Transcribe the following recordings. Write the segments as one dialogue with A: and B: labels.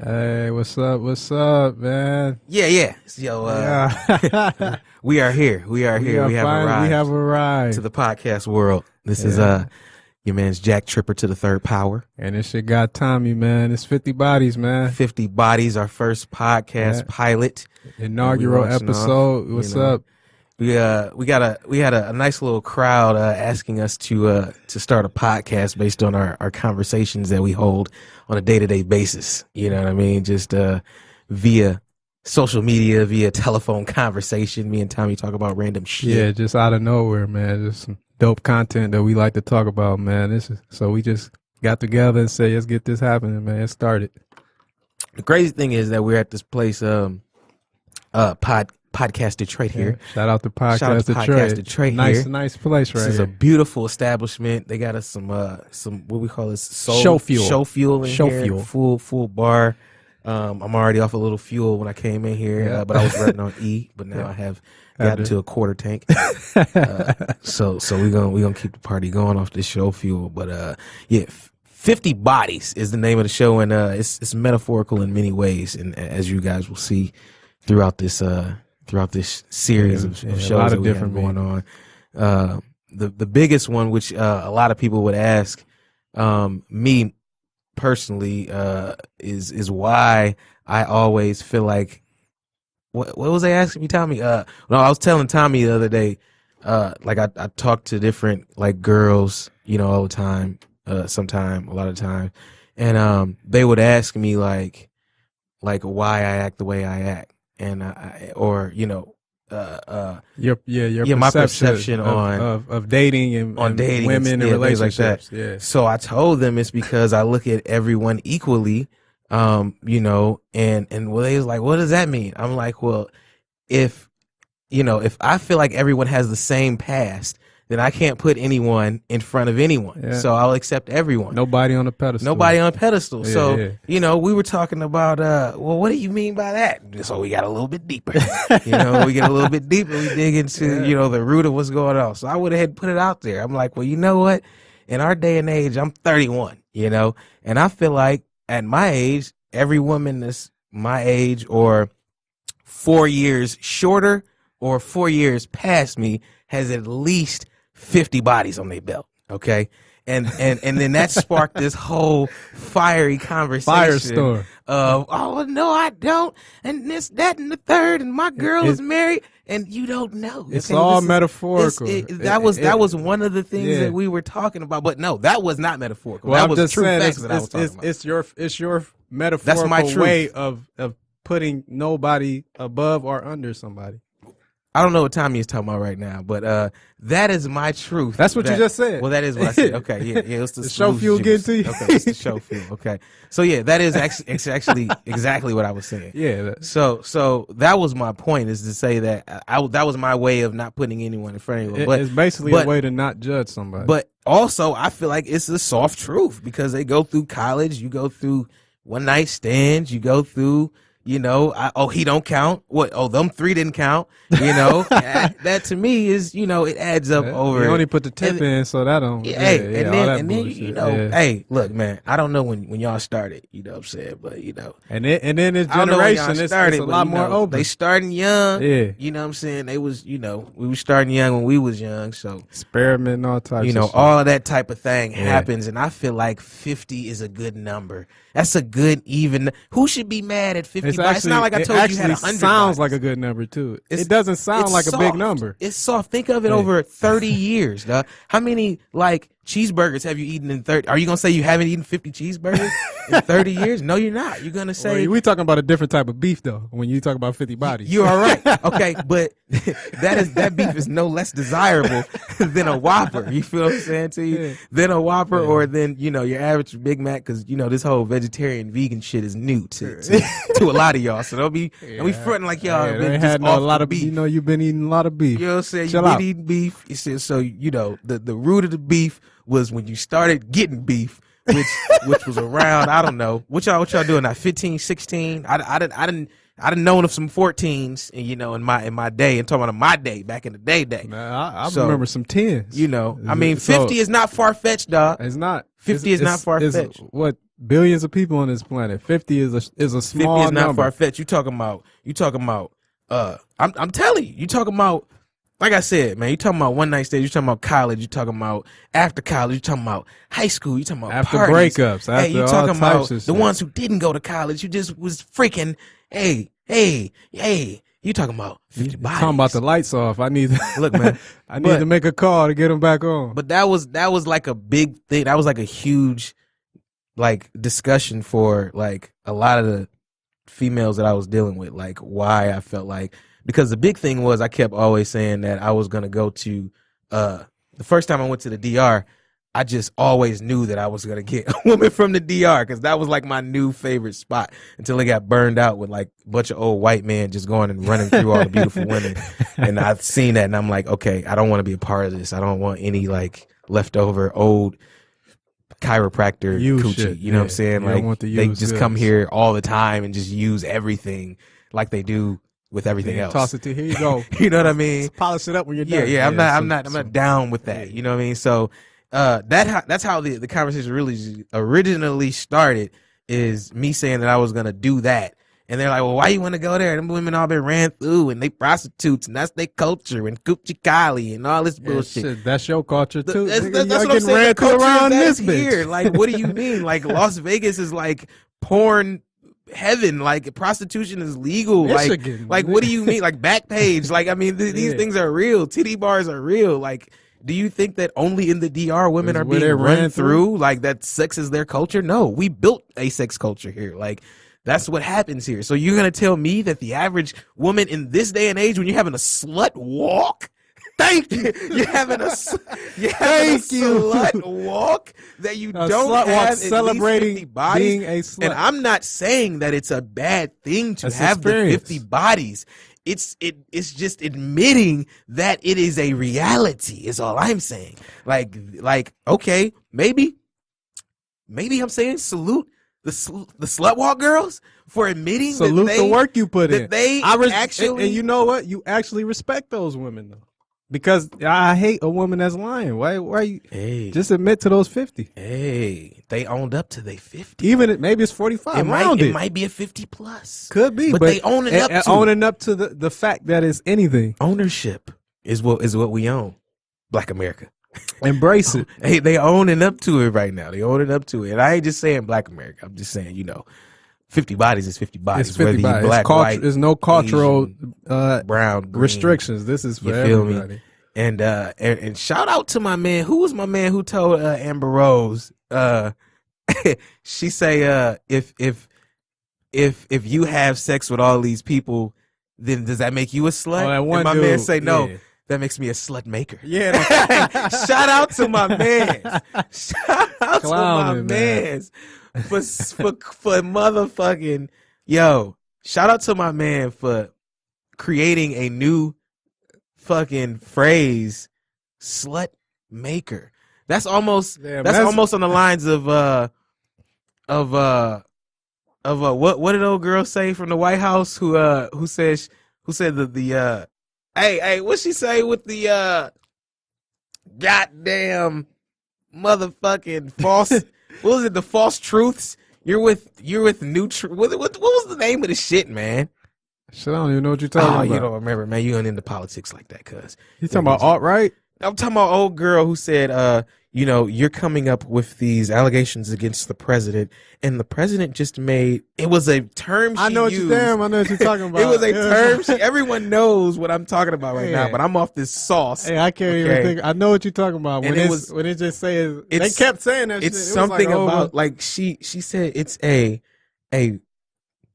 A: Hey, what's up? What's up, man?
B: Yeah. Yo,
A: Yeah,
B: we are here. We are
A: we
B: here.
A: are
B: We have
A: finally we
B: arrived
A: have
B: to
A: arrived.
B: the podcast world. This is
A: Yeah,
B: your man's Jack Tripper to the third power.
A: and this shit got Tommy, man. It's 50 bodies, man.
B: 50 Bodies, our first
A: Yeah,
B: podcast pilot that we
A: inaugural
B: launching off.
A: episode. What's up?
B: We had a nice little crowd asking us to start a podcast based on our conversations that we hold on a day-to-day basis. You know what I mean? Just via social media, via telephone conversation. Me and Tommy talk about random shit.
A: Yeah, just out of nowhere, man. Just some dope content that we like to talk about, man. So we just got together and say, let's get this happening, man. It started.
B: The crazy thing is that we're at this place, Podcast Detroit here.
A: Yeah. Shout out to Podcast
B: Shout out to
A: Detroit.
B: Podcast Detroit
A: Nice,
B: here.
A: nice place right
B: This is
A: here.
B: a beautiful establishment. They got us some what we call this
A: Show fuel.
B: Show fuel in
A: Show
B: here.
A: fuel.
B: Full bar. I'm already off a little fuel when I came in here,
A: Yeah.
B: but I was running on E. But now I have gotten to a quarter tank. So we're gonna keep the party going off this show fuel. But yeah. 50 Bodies is the name of the show, and it's metaphorical in many ways, and as you guys will see throughout this series of shows
A: a lot
B: that
A: of
B: we have
A: different
B: going on. The biggest one, which a lot of people would ask me personally, is why I always feel like what was they asking me, Tommy? No, I was telling Tommy the other day, like I talk to different like girls, all the time. A lot of time, and they would ask me like why I act the way I act, and
A: your
B: my
A: perception
B: perception
A: of dating and
B: dating
A: women and
B: things like
A: relationships.
B: that.
A: Yeah.
B: So I told them it's because I look at everyone equally, and well, they was like, what does that mean? I'm like, well, if I feel like everyone has the same past, then I can't put anyone in front of anyone.
A: Yeah.
B: So I'll accept everyone.
A: Nobody on a pedestal.
B: Nobody on a pedestal.
A: Yeah,
B: So,
A: yeah.
B: we were talking about, well, what do you mean by that? So we got a little bit deeper. We get a little bit deeper. We dig into, the root of what's going on. So I went ahead and put it out there. I'm like, well, you know what? In our day and age, I'm 31, and I feel like at my age, every woman that's my age or 4 years shorter or 4 years past me has at least 50 bodies on their belt. Okay. And then that sparked this whole fiery conversation.
A: Firestorm.
B: Of, oh, no, I don't. And this, that, and the third. And my girl is married. And you don't know.
A: It's all metaphorical.
B: That was one of the things that we were talking about. But no, that was not metaphorical.
A: Well,
B: that
A: I'm
B: was
A: just
B: true
A: saying,
B: facts that I was talking about.
A: it's your metaphorical
B: my truth.
A: way of putting nobody above or under somebody.
B: I don't know what Tommy is talking about right now, but that is my truth.
A: That's what you just said.
B: Well, that is what I said. Okay, yeah. It's
A: The show fuel getting to you?
B: Okay, it's the show fuel. Okay, so yeah, that is actually exactly what I was saying.
A: Yeah.
B: So that was my point, is to say that that was my way of not putting anyone in front of anyone. But
A: it's basically a way to not judge somebody.
B: But also, I feel like it's a soft truth, because they go through college, you go through one night stands, you go through. He don't count. What? Oh, them three didn't count. That to me is, it adds up over.
A: You only put the tip in, so that don't.
B: Hey, and then
A: bullshit.
B: hey, look, man, I don't know when y'all started. You know what I'm saying, but
A: and then this
B: I don't know when
A: generation,
B: y'all
A: it's
B: started,
A: a
B: but,
A: lot more open.
B: They starting young.
A: Yeah.
B: You know what I'm saying? They was, we were starting young when we was young, so
A: Experimenting, all types. of shit.
B: all of that type of thing happens, and I feel like 50 is a good number. That's a good even. Who should be mad at 50? It's not like I told you had 100.
A: Sounds like a good number too. It doesn't sound like a big number.
B: It's soft. Think of it over 30 years, dog. How many cheeseburgers have you eaten in 30? Are you gonna say you haven't eaten 50 cheeseburgers in 30 years? No, you're not. You're gonna say
A: we talking about a different type of beef though. When you talk about 50 bodies,
B: you are right. Okay, but that beef is no less desirable than a Whopper. You feel what I'm saying to you?
A: Yeah.
B: Than a Whopper, or than your average Big Mac, because this whole vegetarian vegan shit is new to a lot of y'all. So don't be fronting like y'all have been just off
A: a lot
B: the
A: of
B: beef.
A: You've been eating a lot of beef.
B: You know what I'm saying?
A: Chill
B: You've
A: out.
B: been eating beef. You said, so the root of the beef was when you started getting beef, which was around, I don't know, what y'all doing now, 15, 16? I I done known of some 14s, and in my day, and talking about my day back in the day.
A: Nah, I remember some 10s.
B: I mean, 50 is not far fetched, dog.
A: It's not.
B: 50 is not far fetched.
A: What, billions of people on this planet? 50 is a small
B: 50 is not
A: number.
B: far fetched. You talking about. I'm telling you. You talking about. Like I said, man, you talking about one night stands, you talking about college, you talking about after college, you talking about high school, you talking about
A: after
B: parties.
A: breakups, after
B: hey, you
A: all
B: talking about
A: types
B: the
A: of
B: ones who didn't go to college, who just was freaking, hey, you talking about 50 bodies.
A: Talking about the lights off. I need
B: look, man.
A: I need to make a call to get them back on.
B: But that was like a big thing. That was like a huge like discussion for like a lot of the females that I was dealing with, like why I felt like. Because the big thing was I kept always saying that I was going to go to, the first time I went to the DR, I just always knew that I was going to get a woman from the DR because that was like my new favorite spot until it got burned out with like a bunch of old white men just going and running through all the beautiful women. And I've seen that and I'm like, okay, I don't want to be a part of this. I don't want any like leftover old chiropractor coochie.
A: Shit.
B: You know what I'm saying? Like they just come here all the time and just use everything like they do with everything else.
A: Toss it to here you go.
B: You know what I mean?
A: Just polish it up when you're done.
B: Yeah. I'm not down with that. You know what I mean? So that's how the conversation really originally started. Is me saying that I was gonna do that, and they're like, "Well, why you want to go there? Them women all been ran through, and they prostitutes, and that's their culture, and coochie Kylie, and all this bullshit."
A: Shit, that's your culture too.
B: That's what I'm saying.
A: Ran through around this bitch.
B: Here. Like, what do you mean? Like Las Vegas is like porn heaven, like prostitution is legal.
A: Michigan.
B: Like what do you mean? Like Backpage. Like I mean, these things are real. Titty bars are real. Like, do you think that only in the DR women are being run through? Like that sex is their culture? No, we built a sex culture here. Like that's what happens here. So you're gonna tell me that the average woman in this day and age, when you're having a slut walk, thank you. You're having a slut walk that you don't have celebrating 50 bodies.
A: Being a slut.
B: And I'm not saying that it's a bad thing to have the 50 bodies. It's just admitting that it is a reality is all I'm saying. Like okay, maybe I'm saying salute the slut walk girls for admitting
A: salute
B: that
A: the work you put in.
B: They actually,
A: and you know what? You actually respect those women though. Because I hate a woman that's lying. Why you just admit to those 50?
B: Hey, they owned up to they 50.
A: Even maybe it's 45.
B: It might be a 50 plus.
A: Could be,
B: but they owning up
A: to the fact that it's anything.
B: Ownership is what we own. Black America.
A: Embrace it.
B: Hey, they owning up to it right now. They owning up to it. And I ain't just saying Black America. I'm just saying, 50 bodies is 50 bodies.
A: It's 50 bodies.
B: Black, white,
A: there's no cultural
B: Asian, brown, green,
A: restrictions. This is for everybody.
B: Me? And shout out to my man. Who was my man who told Amber Rose? She say, if you have sex with all these people, then does that make you a slut?
A: Oh, that one
B: and my
A: dude,
B: man say no.
A: Yeah.
B: That makes me a slut maker.
A: Yeah.
B: Shout out to my man. Shout out
A: Clowning,
B: to my man for motherfucking shout out to my man for creating a new fucking phrase, slut maker. That's almost almost on the lines of what did old girl say from the White House who said the hey, what she say with the goddamn motherfucking false what was it, the false truths? You're with new truth. What was the name of the shit, man?
A: Shit, I don't even know what you're talking about.
B: You don't remember, man. You ain't into politics like that, cuz.
A: You talking about alt-right?
B: I'm talking about old girl who said, you're coming up with these allegations against the president, and the president just made it was a term she
A: I know what
B: used.
A: I know what you're talking about.
B: It was a term everyone knows what I'm talking about right now, but I'm off this sauce.
A: Hey, I can't even think. I know what you're talking about. When it just says they kept saying that
B: it's
A: shit.
B: Something about like she said it's a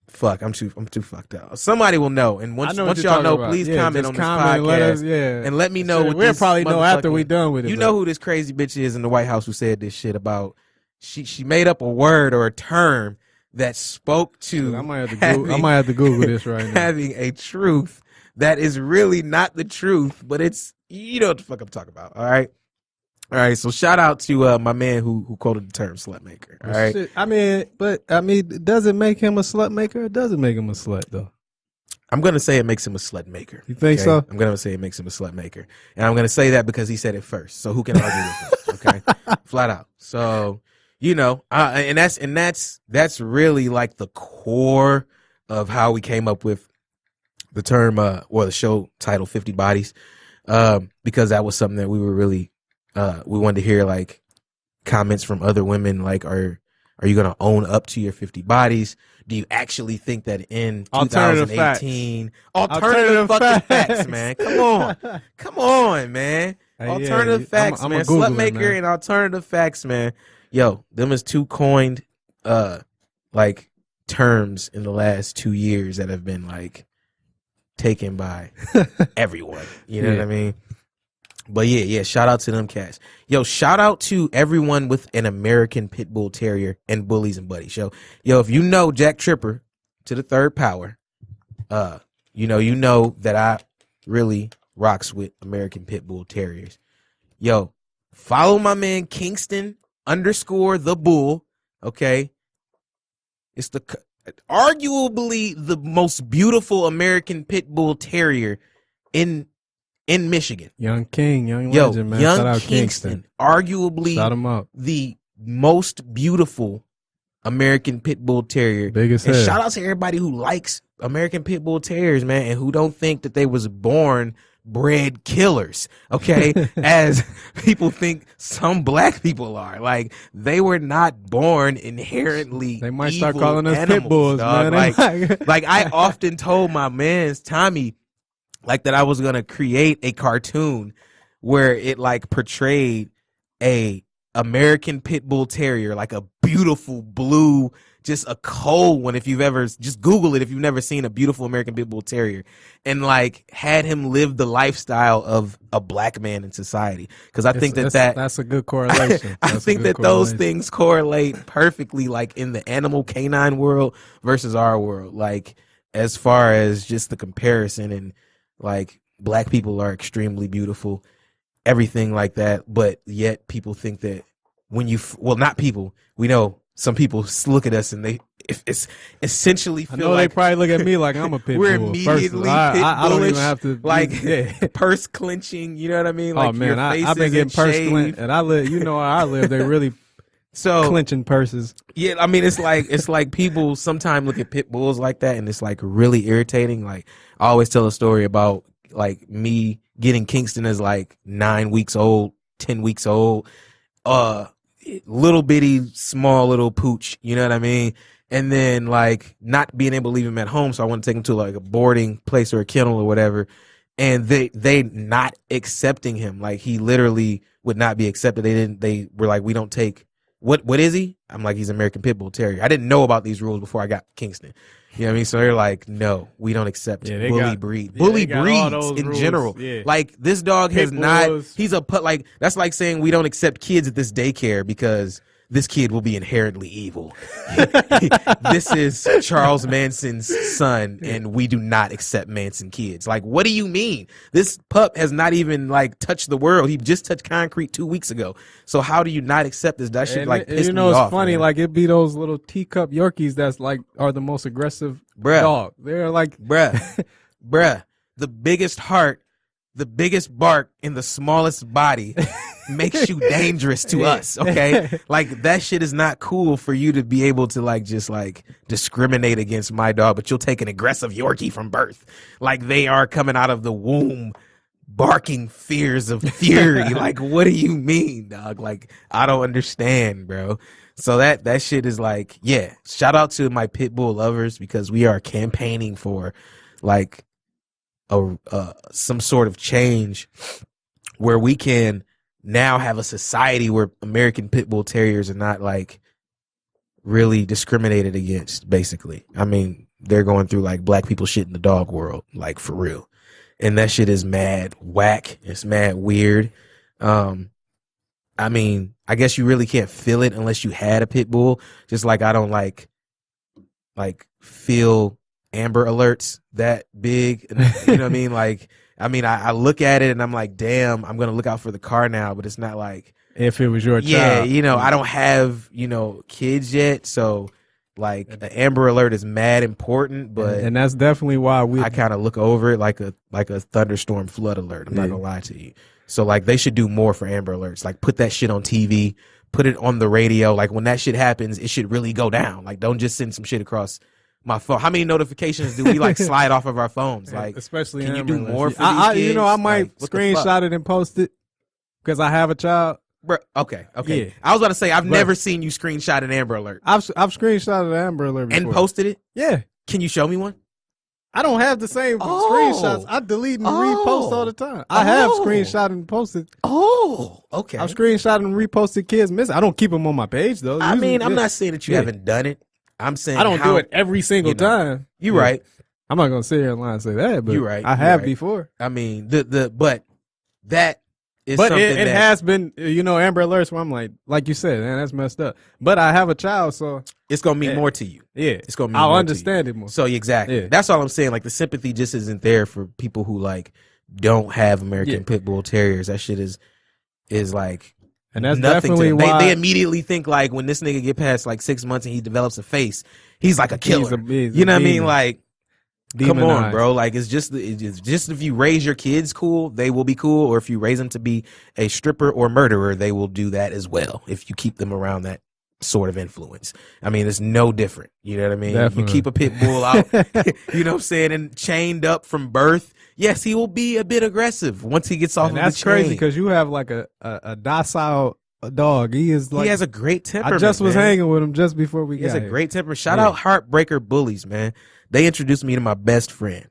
B: fuck, I'm too fucked up. Somebody will know, and once y'all know, please comment on this podcast and let me know.
A: We'll probably know after we done with it.
B: You know who this crazy bitch is in the White House who said this shit about? She made up a word or a term that spoke to.
A: I might have to Google this right now.
B: Having a truth that is really not the truth, but it's what the fuck I'm talking about. All right, so shout out to my man who quoted the term slut maker. All right.
A: Shit, does it make him a slut maker or does it make him a slut though?
B: I'm going to say it makes him a slut maker.
A: You think so?
B: I'm going to say it makes him a slut maker. And I'm going to say that because he said it first. So who can argue with him? Okay. Flat out. So, you know, and that's really like the core of how we came up with the term, or the show title 50 Bodies. Because that was something that we were really, we wanted to hear like comments from other women. Like, are you going to own up to your 50 bodies? Do you actually think that in 2018, alternative fucking facts, man? Come on, man. Alternative facts, man. Slut maker and alternative facts, man. Yo, them is two coined, like terms in the last 2 years that have been like taken by everyone. You know what I mean? But yeah, shout out to them cats. Yo, shout out to everyone with an American Pit Bull Terrier and Bullies and Buddies. Yo, if you know Jack Tripper to the third power, you know that I really rocks with American Pit Bull Terriers. Yo, follow my man Kingston _ the Bull. Okay, it's arguably the most beautiful American Pit Bull Terrier in Michigan.
A: Young legend, man.
B: Young
A: Shout out
B: Kingston, arguably
A: shout him out.
B: the most beautiful American Pit Bull Terrier.
A: Biggest
B: and
A: head.
B: shout out to everybody who likes American Pit Bull Terriers, man, and who don't think that they was born bred killers, okay? As people think some black people are. Like, they were not born inherently
A: They might
B: evil
A: start calling us
B: animals,
A: pit bulls,
B: dog.
A: man.
B: Like I often told my mans, Tommy, like that I was going to create a cartoon where it like portrayed a American Pit Bull Terrier, like a beautiful blue, just a cold one. If you've ever, just Google it if you've never seen a beautiful American Pit Bull Terrier, and like had him live the lifestyle of a black man in society. Because I think that's
A: a good correlation.
B: I think that those things correlate perfectly, like in the animal canine world versus our world. Like as far as just the comparison, and like black people are extremely beautiful, everything like that, but yet people think that when you, well, not people, we know some people look at us and it's essentially feel
A: like
B: they
A: probably look at me like I'm a pit bull.
B: We're immediately I
A: don't even have to
B: like purse clenching, you know what I mean? Like,
A: oh man, I've been getting purse clenched, and I live, you know, where I live, they really clenching purses.
B: Yeah, I mean, it's like people sometimes look at pit bulls like that, and it's like really irritating. Like I always tell a story about like me getting Kingston as like 9 weeks old, 10 weeks old, little bitty, small little pooch, you know what I mean? And then like not being able to leave him at home, so I want to take him to like a boarding place or a kennel or whatever, and they not accepting him. Like he literally would not be accepted. They were like, we don't take, what is he? I'm like, he's American Pit Bull Terrier. I didn't know about these rules before I got Kingston. You know what I mean? So they're like, no, we don't accept bully breeds in general. Yeah. Like this dog has he's a put, like, that's like saying we don't accept kids at this daycare because this kid will be inherently evil. This is Charles Manson's son, and we do not accept Manson kids. Like, what do you mean? This pup has not even like touched the world. He just touched concrete 2 weeks ago. So how do you not accept this? That shit like piss me off.
A: It's funny, man. Like it be those little teacup Yorkies that's like are the most aggressive dog. They're like
B: bruh, the biggest heart, the biggest bark, in the smallest body makes you dangerous to us, okay? Like that shit is not cool for you to be able to like just like discriminate against my dog, but you'll take an aggressive Yorkie from birth. Like they are coming out of the womb barking fears of fury. Like what do you mean, dog? Like I don't understand, bro. So that shit is like, yeah, shout out to my pit bull lovers, because we are campaigning for like some sort of change where we can now have a society where American Pit Bull Terriers are not like really discriminated against, basically. I mean, they're going through like black people shit in the dog world, like for real. And that shit is mad whack. It's mad weird. I mean, I guess you really can't feel it unless you had a pit bull. Just like I don't like feel Amber Alerts that big. You know what I mean? Like, I mean, I look at it and I'm like, damn, I'm going to look out for the car now, but it's not like
A: if it was your child.
B: Yeah, you know, I don't have, you know, kids yet. So Like an Amber Alert is mad important, but
A: and that's definitely why
B: I kind of look over it like a thunderstorm flood alert. I'm not gonna lie to you. So like they should do more for Amber Alerts. Like put that shit on TV, put it on the radio. Like when that shit happens, it should really go down. Like don't just send some shit across my phone. How many notifications do we like slide off of our phones? Like
A: especially
B: can you
A: Amber
B: do
A: Alerts.
B: more for these kids?
A: You know, I might
B: Like,
A: screenshot it and post it because I have a child.
B: Bro, okay.
A: Yeah.
B: I was about to say I've never seen you screenshot an Amber Alert.
A: I've screenshotted an Amber Alert before.
B: And posted it.
A: Yeah.
B: Can you show me one?
A: I don't have the same screenshots. I delete and repost all the time. I have screenshot and posted.
B: Oh, okay.
A: I've screenshot and reposted kids missing. I don't keep them on my page though.
B: I mean, I'm not saying that you haven't done it. I'm saying
A: I don't do it every single time.
B: You're right.
A: I'm not gonna sit here and lie and say that, but
B: you're right.
A: I have before.
B: I mean, but that is
A: but
B: something
A: it has been, you know, Amber Alerts where I'm like you said, man, that's messed up. But I have a child, so
B: it's gonna mean more to you.
A: Yeah,
B: it's gonna mean
A: I'll
B: more
A: understand
B: to
A: it more.
B: So exactly, that's all I'm saying. Like the sympathy just isn't there for people who like don't have American Pit Bull Terriers. That shit is like.
A: And that's
B: nothing
A: definitely
B: to
A: why
B: they immediately think like when this nigga get past like 6 months and he develops a face, he's like a killer. You know what I mean? Like, come on, bro. Like it's just if you raise your kids cool, they will be cool. Or if you raise them to be a stripper or murderer, they will do that as well. If you keep them around that sort of influence. I mean, it's no different. You know what I mean? Definitely. You keep a pit bull out, you know what I'm saying, and chained up from birth. Yes, he will be a bit aggressive once he gets off of the chain.
A: That's crazy because you have like a docile dog. He is like,
B: he has a great temperament.
A: I just was hanging with him just before we got here.
B: He has a great temper. Shout out Heartbreaker Bullies, man. They introduced me to my best friend.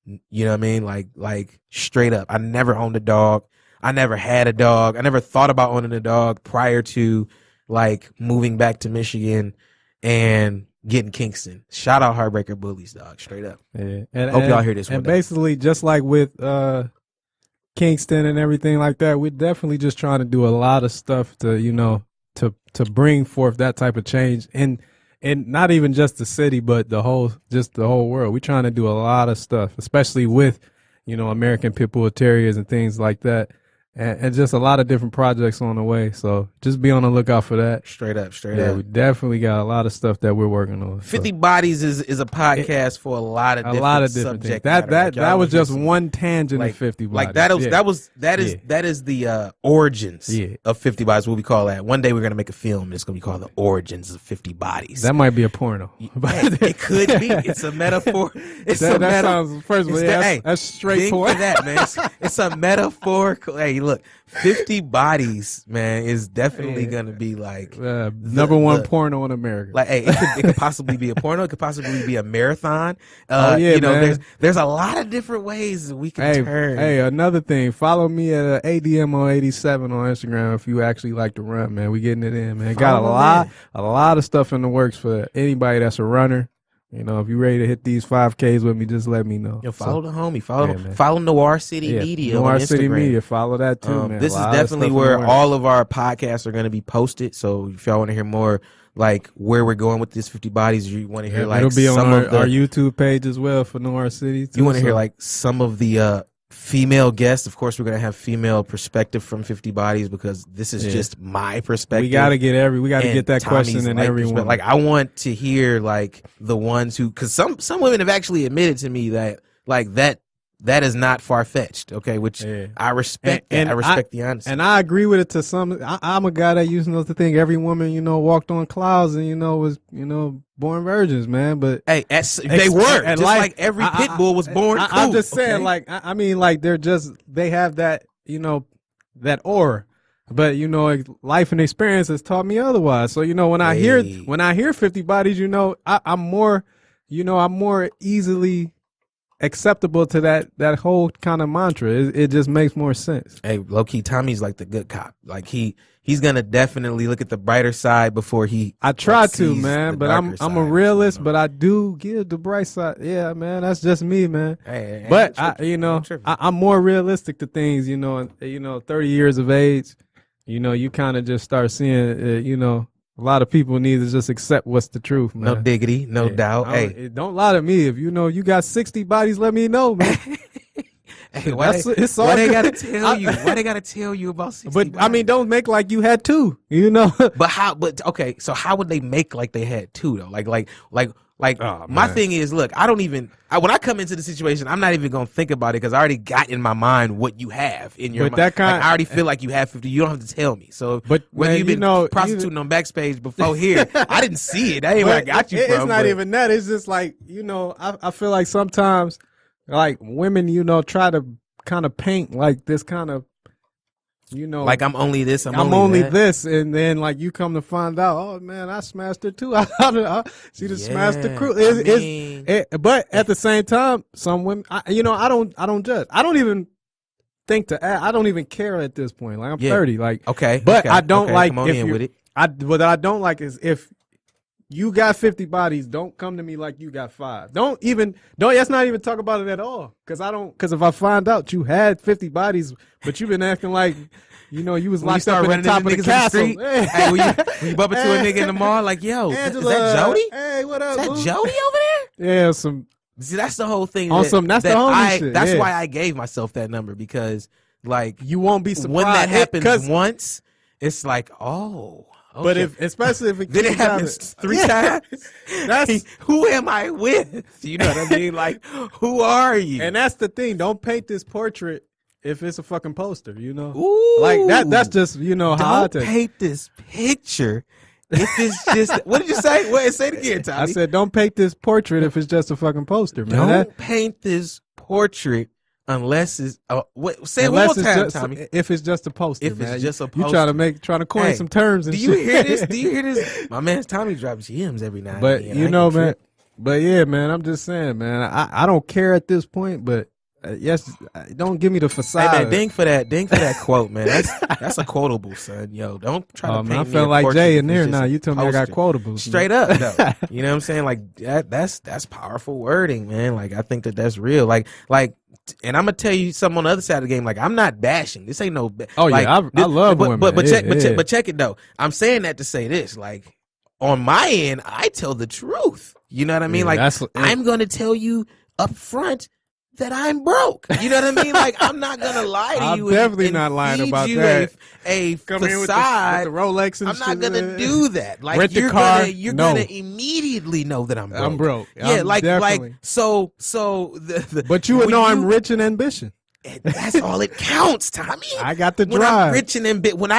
B: You know what I mean? Like straight up. I never owned a dog. I never had a dog. I never thought about owning a dog prior to like moving back to Michigan and getting Kingston. Shout out Heartbreaker Bullies, dog. Straight up.
A: Yeah.
B: Hope y'all hear this one.
A: And basically, just like with Kingston and everything like that, we're definitely just trying to do a lot of stuff to, you know, to bring forth that type of change, and not even just the city, but the whole world. We're trying to do a lot of stuff, especially with, you know, American Pit Bull Terriers and things like that. And just a lot of different projects on the way. So just be on the lookout for that.
B: Straight up.
A: Yeah, we definitely got a lot of stuff that we're working on.
B: 50 Bodies is a podcast for a lot of different
A: subject things. That was just one tangent of 50 Bodies.
B: Like that is the origins of 50 Bodies, what we call that. One day we're gonna make a film and it's gonna be called The Origins of 50 Bodies.
A: That might be a porno.
B: It could be. It's a metaphor.
A: Sounds first of all, that's straight porn.
B: That, man. It's a metaphorical. Hey, look, 50 Bodies, man, is definitely gonna be like
A: number one porno in America.
B: Like, hey, it could possibly be a porno. It could possibly be a marathon.
A: You know,
B: man. There's a lot of different ways we can turn.
A: Hey, another thing, follow me at ADMO87 on Instagram if you actually like to run, man. We getting it in, man. Got a lot of stuff in the works for anybody that's a runner. You know, if you're ready to hit these 5Ks with me, just let me know.
B: Yo, follow the homie. Follow Noir City Media
A: Noir
B: on Instagram.
A: City Media. Follow that too, man.
B: This is definitely where all of our podcasts are going to be posted. So if y'all want to hear more, like where we're going with this 50 Bodies, you want to hear like
A: it'll be on
B: some
A: our,
B: of the,
A: our YouTube page as well for Noir City. Too,
B: you want to hear like some of the female guests. Of course, we're going to have female perspective from 50 Bodies because this is just my perspective.
A: We got to get that question in everyone.
B: Like I want to hear like the ones who, because some women have actually admitted to me that like that is not far fetched. Okay, which I respect. And I respect the honesty.
A: And I agree with it to some. I'm a guy that used to think every woman, you know, walked on clouds and, you know, was, you know, born virgins, man. But
B: hey, they were just like every pit bull was born. Cool,
A: I'm just saying, like, I mean, like they have that, you know, that aura. But you know, life and experience has taught me otherwise. So you know, when I hear 50 Bodies, you know, I'm more easily acceptable to that whole kind of mantra. It just makes more sense.
B: Hey, low key, Tommy's like the good cop. Like he's gonna definitely look at the brighter side before he.
A: I try to, man, but I'm a realist. You know? But I do give the bright side. Yeah, man, that's just me, man.
B: Hey,
A: but I'm more realistic to things. You know, 30 years of age. You know, you kind of just start seeing. You know, a lot of people need to just accept what's the truth, man.
B: No diggity, no doubt. Hey,
A: don't lie to me. If you know you got 60 bodies, let me know, man.
B: Hey,
A: It's all
B: why they
A: good.
B: gotta tell you? Why they gotta tell you about 60
A: But I mean,
B: bodies?
A: don't make like you had two. You know.
B: But how? But okay, so how would they make like they had two though? Like
A: Oh
B: my
A: man.
B: thing is, look, I don't even. When I come into the situation, I'm not even gonna think about it because I already got in my mind what you have in your
A: But
B: mind.
A: that
B: Like
A: kind.
B: I already feel like you have 50. You don't have to tell me. So
A: But
B: whether
A: man,
B: you've
A: you
B: been
A: know,
B: prostituting on Backstage before here, I didn't see it. That ain't where I
A: but
B: got you
A: it's
B: from.
A: not
B: But
A: even that. It's just like I feel like sometimes like women, try to kind of paint like this kind of
B: like I'm only this, I'm
A: I'm
B: only
A: only
B: that.
A: this, and then like you come to find out, oh man, I smashed her too. She just smashed the
B: Yeah,
A: crew.
B: I mean,
A: But at the same time, some women, I don't judge. I don't even think to add. I don't even care at this point. Like I'm
B: yeah.
A: 30, like,
B: Okay,
A: but I don't
B: okay.
A: like
B: Come on
A: if
B: in
A: you.
B: with it.
A: What I don't like is if you got 50 bodies, don't come to me like you got 5. Don't let's not even talk about it at all. Cause if I find out you had 50 bodies, but you've been acting like, you was
B: When you
A: locked up
B: start
A: in the
B: running
A: top
B: into
A: of the
B: niggas in the
A: castle.
B: street, hey, when you bump into a nigga in the mall, like, yo, is that Jody?
A: Hey, what
B: Is
A: up,
B: that
A: boo?
B: Jody over there?
A: Yeah, some
B: See, that's the whole thing.
A: on some that's the homie shit.
B: That's
A: Yeah.
B: why I gave myself that number because, like,
A: You won't be surprised
B: when that happens
A: 'cause-
B: once, it's like, oh, okay.
A: But especially if it
B: then it
A: keeps happening.
B: happens 3 times,
A: That's
B: who am I with? You know what I mean? Like, who are you?
A: and that's the thing. Don't paint this portrait if it's a fucking poster.
B: Ooh,
A: Like that. That's just how I
B: don't
A: take.
B: paint this picture if it's just. What did you say? Wait, say it again, Tommy.
A: I said, don't paint this portrait if it's just a fucking poster, man.
B: Don't paint this portrait unless it's. Say it one
A: Unless
B: more
A: it's
B: time,
A: just
B: Tommy.
A: if it's just a poster,
B: If it's
A: man.
B: just a
A: You trying to coin
B: Hey,
A: some terms and
B: Do you
A: shit.
B: hear this? Do you hear this? My man Tommy drops gems every night.
A: But
B: and then. I can
A: man.
B: trip.
A: But yeah, man. I'm just saying, man. I don't care at this point, but yes, don't give me the facade.
B: Hey man, ding for that quote, man. That's a quotable, son. Yo, don't try to paint
A: man, I
B: me
A: felt
B: a
A: like
B: portrait
A: Jay
B: if
A: in
B: it's
A: there
B: just
A: now.
B: a
A: You tell me I got
B: poster.
A: quotables.
B: Straight up, though. You know what I'm saying? Like that's powerful wording, man. Like I think that's real. Like, and I'm gonna tell you something on the other side of the game. Like I'm not bashing. This ain't no.
A: Oh
B: like,
A: yeah, I love
B: but,
A: women.
B: But
A: Yeah.
B: check it though. I'm saying that to say this. Like on my end, I tell the truth. You know what I mean?
A: Yeah,
B: Like I'm gonna tell you up front that I'm broke. You know what I mean? Like I'm not gonna lie to you.
A: I'm definitely
B: and
A: not lying
B: feed
A: about
B: you
A: that.
B: A
A: Come in with
B: facade.
A: the Rolex and
B: I'm not
A: shit.
B: gonna do that. Like
A: Rent the
B: you're
A: car?
B: you're
A: No.
B: gonna immediately know that I'm broke.
A: I'm broke.
B: Yeah,
A: I'm
B: like
A: definitely.
B: so
A: But you would
B: when
A: know I'm rich in ambition.
B: that's all it counts, Tommy.
A: I got the
B: When
A: drive.
B: I'm rich and when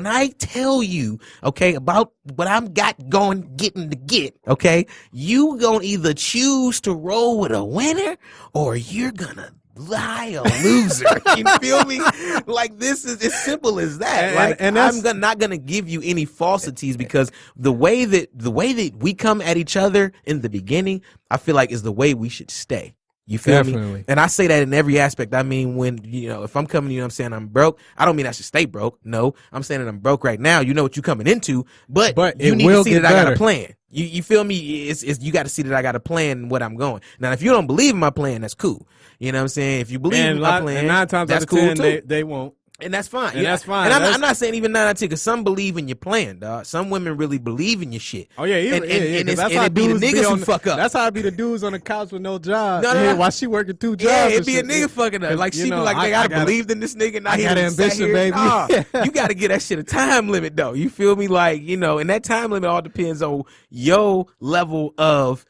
B: I tell you, okay, about what I'm getting to get, okay, you gonna either choose to roll with a winner or you're gonna lie a loser. You feel me? Like this is as simple as that. Like
A: and
B: I'm not gonna give you any falsities because the way that we come at each other in the beginning, I feel like is the way we should stay. You feel
A: Definitely.
B: me? And I say that in every aspect. I mean, when, if I'm coming to you, I'm saying I'm broke. I don't mean I should stay broke. No, I'm saying that I'm broke right now. You know what you're coming into, but you need to see that I got a plan. You feel me? It's you got to see that I got a plan and what I'm going. Now, if you don't believe in my plan, that's cool. You know what I'm saying? If you believe in my plan,
A: and 9 times
B: that's
A: out of 10,
B: cool too.
A: they won't.
B: And that's fine.
A: And that's fine.
B: And I'm not saying even 9 out of 10 because some believe in your plan, dog. Some women really believe in your shit.
A: Oh yeah,
B: and
A: that's how
B: it be the
A: dudes
B: niggas who
A: on,
B: fuck up.
A: That's how it be the dudes on the couch with no job.
B: No.
A: While she working 2 jobs.
B: Yeah,
A: and
B: it be a
A: shit.
B: nigga fucking up. Like she be like,
A: I
B: I believed in this nigga. Now
A: I
B: he
A: got
B: done sat
A: ambition,
B: here.
A: baby.
B: Nah, you got to get that shit a time limit though. You feel me? Like and that time limit all depends on your level of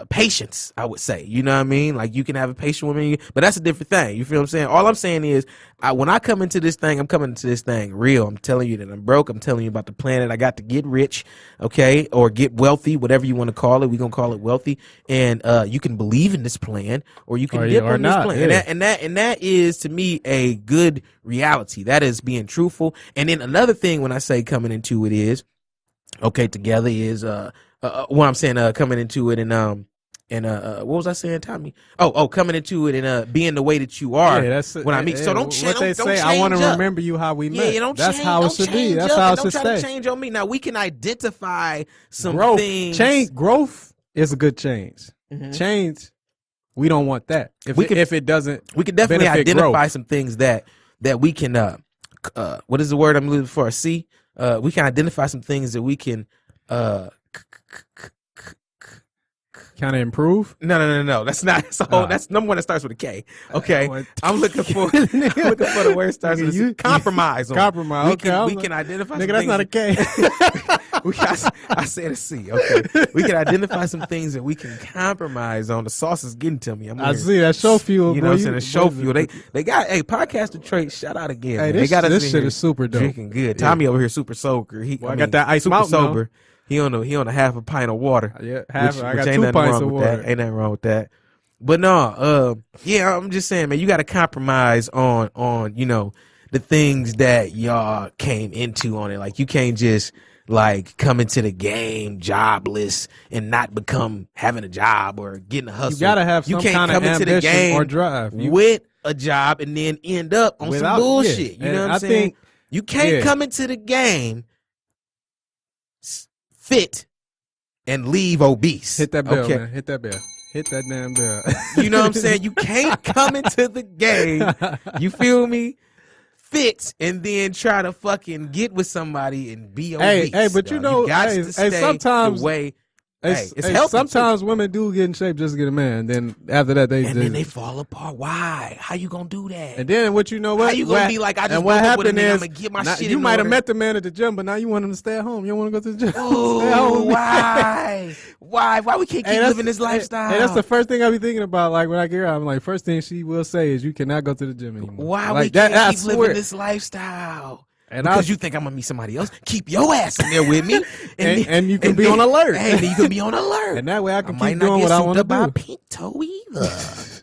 B: patience, I would say. You know what I mean? Like you can have a patient woman, but that's a different thing. You feel what I'm saying? All I'm saying is when I come into this thing, I'm coming into this thing real. I'm telling you that I'm broke. I'm telling you about the plan that I got to get rich, okay, or get wealthy, whatever you want to call it. We're gonna call it wealthy, and you can believe in this plan or you can dip on this plan.
A: Yeah.
B: And that is to me a good reality. That is being truthful. And then another thing when I say coming into it is okay together is what I'm saying coming into it and what was I saying, Tommy? Coming into it and being the way that you are.
A: Yeah, that's
B: when I meet. So don't
A: what they say. I want to remember you how we met.
B: Yeah,
A: that's how it should be. That's how it should stay.
B: Don't try to change on me. Now we can identify some
A: growth.
B: things.
A: Growth is a good change.
B: Mm-hmm.
A: Change. We don't want that. If it doesn't,
B: we can definitely identify
A: growth.
B: some things that we can. What is the word I'm looking for? See, we can identify some things that we can.
A: kind of improve.
B: No. That's not. So that's number one. That starts with a K. Okay, I'm looking for the word starts with a compromise.
A: Compromise.
B: We can identify.
A: Nigga, that's not a K.
B: I said a C. Okay, we can identify some things that we can compromise on. The sauce is getting to me.
A: I see that show fuel.
B: You know what I'm saying? The show fuel. They got podcast Detroit. Shout out again.
A: Hey,
B: they got
A: this shit is super dope.
B: Drinking good. Tommy over here super sober.
A: I got that ice
B: super
A: mountain
B: sober.
A: Though.
B: He on a half a pint of water.
A: Yeah, I got
B: ain't
A: 2 pints of water.
B: Ain't nothing wrong with that. But no, yeah, I'm just saying, man, you got to compromise on the things that y'all came into on it. Like you can't just like come into the game jobless and not become having a job or getting a hustle.
A: You gotta have some kind of ambition or drive
B: with a job and then end up on some bullshit. You know what I'm saying? You can't come into the game fit and leave obese.
A: Hit that bell, man. Hit that bell. Hit that damn bell.
B: You know what I'm saying? You can't come into the game, you feel me, fit and then try to fucking get with somebody and be obese.
A: Hey, but you know, sometimes
B: the way. It's
A: healthy. Sometimes women do get in shape just to get a man. Then after that,
B: then they fall apart. Why? How you gonna do that?
A: And then what you know what?
B: How you gonna be like? I just
A: what
B: happened
A: is
B: I'm gonna get my shit.
A: You might have met the man at the gym, but now you want him to stay at home. You don't want to go to the gym.
B: Oh, why? Why we can't keep living this lifestyle?
A: Hey, that's the first thing I be thinking about. Like when I get her, I'm like, first thing she will say is, "You cannot go to the gym anymore."
B: Why we can't keep living this lifestyle? And because you think I'm gonna meet somebody else, keep your ass in there with me,
A: and you can be on alert.
B: And you can be on alert,
A: and that way I can keep doing what I want to do.
B: By pink toe either,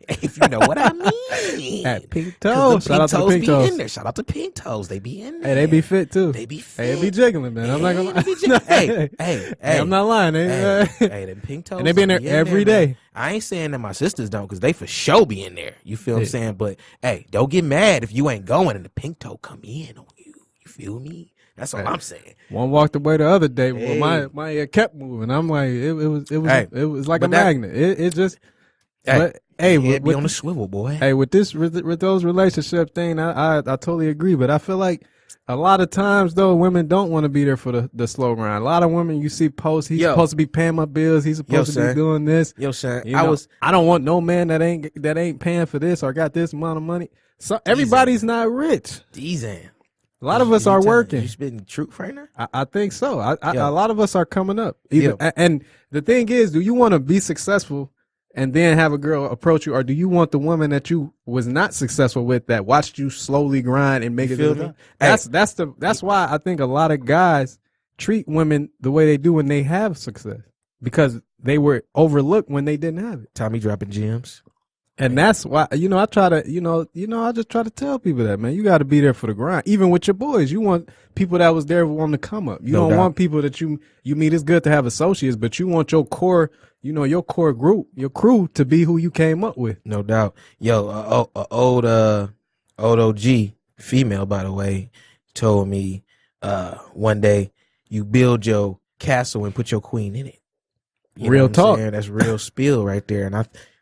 B: if you know what I mean.
A: At pink toes, shout out to the pink toes.
B: In there. Shout out to pink toes. They be in there.
A: Hey, they be fit too.
B: They be fit.
A: Hey, they be jiggling, man. I'm not gonna lie. Hey, I'm not lying.
B: Them pink toes.
A: And they be in there every day.
B: I ain't saying that my sisters don't, because they for sure be in there. You feel what I'm saying? But hey, don't get mad if you ain't going and the pink toe come in on you. You feel me? That's all I'm saying.
A: One walked away the other day, but my kept moving. I'm like, it was like a magnet. It just, but hey,
B: be on the swivel, boy.
A: Hey, with those relationship thing, I totally agree. But I feel like a lot of times though, women don't want to be there for the slow grind. A lot of women you see posts, he's supposed to be paying my bills. He's supposed to be doing this.
B: Son,
A: I don't want no man that ain't paying for this or got this amount of money. So everybody's not rich. A lot of us are working.
B: You spitting truth right now?
A: I think so. A lot of us are coming up. And the thing is, do you want to be successful and then have a girl approach you, or do you want the woman that you was not successful with that watched you slowly grind and make it? That's why I think a lot of guys treat women the way they do when they have success, because they were overlooked when they didn't have it.
B: Tommy dropping gems.
A: And that's why, I try to, I just try to tell people that, man, you got to be there for the grind. Even with your boys, you want people that was there wanting to come up. You don't want people that you meet. It's good to have associates, but you want your core, your core group, your crew to be who you came up with.
B: No doubt. Yo, old OG female, by the way, told me one day, you build your castle and put your queen in it.
A: Real talk.
B: That's real spill right there. And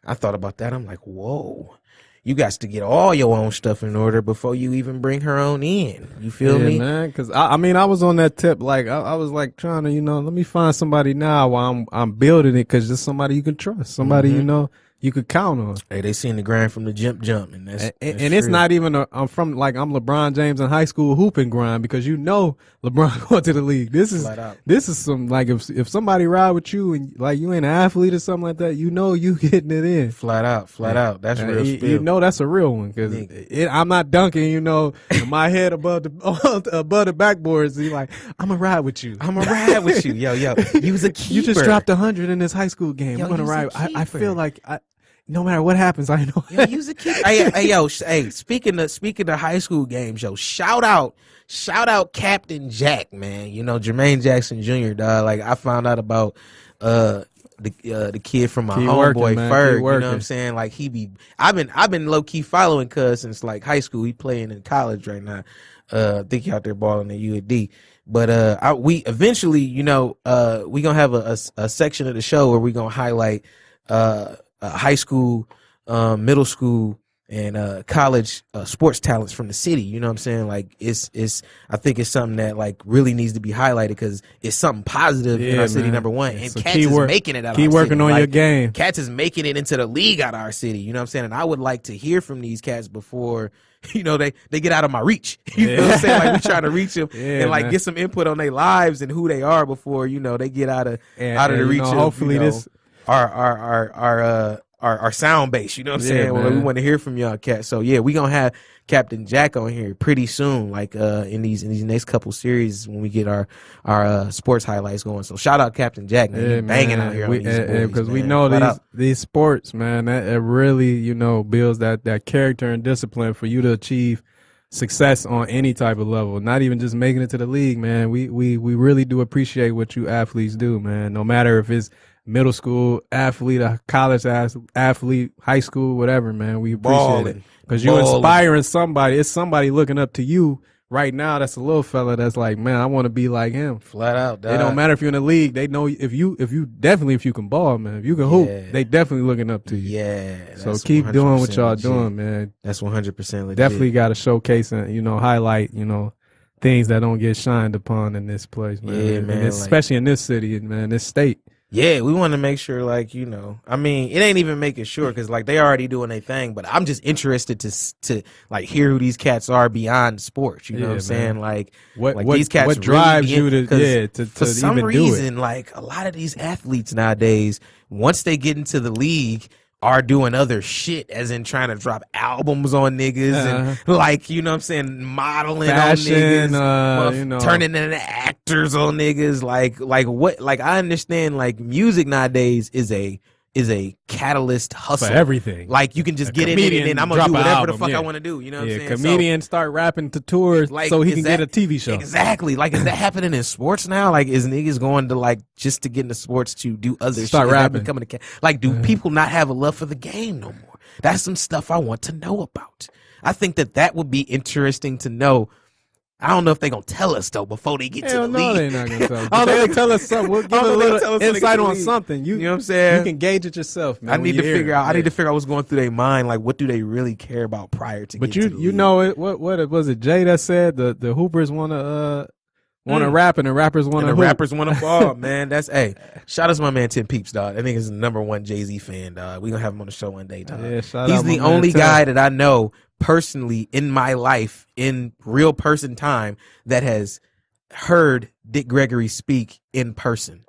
B: I thought about that. I'm like, whoa, you got to get all your own stuff in order before you even bring her on in. You feel me?
A: Man, because I was on that tip. Like I was like trying to, let me find somebody now while I'm building it, because just somebody you can trust, somebody you could count on.
B: Hey, they seen the grind from the jump, and that's
A: it's not even I'm LeBron James in high school hooping grind, because LeBron going to the league. This is some, like, if somebody ride with you and like you ain't an athlete or something like that, you getting it in flat out. That's real spill. That's a real one, because I'm not dunking, my head above the backboards. You like, I'm gonna ride with you.
B: Yo, you was a keeper.
A: You just dropped 100 in this high school game. I'm gonna ride. I feel like no matter what happens, I know.
B: Yo, use a keeper. Hey, speaking of high school games, shout out Captain Jack, man. Jermaine Jackson Jr., dog. Like, I found out about the kid from my homeboy Ferg. You know what I'm saying? Like, I've been low key following cuz since like high school. He playing in college right now. I think he out there balling at UAD. But we eventually, we gonna have a section of the show where we gonna highlight high school, middle school, college sports talents from the city. You know what I'm saying? Like I think it's something that like really needs to be highlighted because it's something positive in our city. Number one, and
A: so
B: Cats is making it out of our city.
A: Keep working on your game.
B: Cats is making it into the league out of our city. You know what I'm saying? And I would like to hear from these cats before, you know, they get out of my reach. You know what I'm saying? Like we trying to reach them and like get some input on their lives and who they are before, you know, they get out of the reach of, hopefully, this our sound base, you know what I'm saying? Well, we want to hear from y'all cats. So yeah, we gonna have Captain Jack on here pretty soon, like in these next couple series when we get our sports highlights going. So shout out Captain Jack, man, banging out here
A: because we know these sports, man, that it really, you know, builds that character and discipline for you to achieve success on any type of level, not even just making it to the league, man. We really do appreciate what you athletes do, man. No matter if it's middle school athlete, a college athlete, high school, whatever, man. We appreciate it because you're inspiring somebody. It's somebody looking up to you right now. That's a little fella that's like, man, I want to be like him.
B: Flat out, dog.
A: It don't matter if you're in the league. They know if you definitely if you can ball, man. If you can hoop, they definitely looking up to you.
B: Yeah.
A: So keep doing what y'all doing, man.
B: That's 100% legit.
A: Definitely got to showcase and, you know, highlight, you know, things that don't get shined upon in this place, man.
B: Yeah, man.
A: And especially in this city, man, this state.
B: Yeah, we want to make sure, like, you know, I mean, it ain't even making sure because, like, they already doing their thing, but I'm just interested to like, hear who these cats are beyond sports, you know what I'm saying? Like, these cats
A: what drives you to
B: for some reason, like, a lot of these athletes nowadays, once they get into the league, are doing other shit, as in trying to drop albums on niggas and like, you know what I'm saying, modeling
A: fashion,
B: on niggas,
A: you know,
B: turning into actors on niggas. Like what? Like I understand, like music nowadays is a catalyst hustle
A: for everything.
B: Like you can just get in it and then I'm gonna do whatever the fuck I want to do. You know what I'm saying?
A: Comedians start rapping to tours like, so he can get a TV show.
B: Exactly. Like, is that happening in sports now? Like, is niggas going to like just to get into sports to do other
A: start
B: shit?
A: Rapping.
B: Becoming like, do people not have a love for the game no more? That's some stuff I want to know about. I think that would be interesting to know. I don't know if they're going to tell us, though, before they get to the league.
A: They're not going to tell us. They'll tell us something. We'll give a little insight on something. You
B: know what I'm saying?
A: You can gauge it yourself, man.
B: I need to figure out what's going through their mind. Like, what do they really care about prior to getting to the league? But you know, what was it, Jay that said the Hoopers want to rap and the rappers want to hoop. The rappers want to ball, man. That's, hey, shout out to my man 10 Peeps, dog. I think he's the #1 Jay-Z fan, dog. We're going to have him on the show one day, dog.
A: Yeah,
B: he's the only guy that I know personally in my life, in real person time, that has heard Dick Gregory speak in person.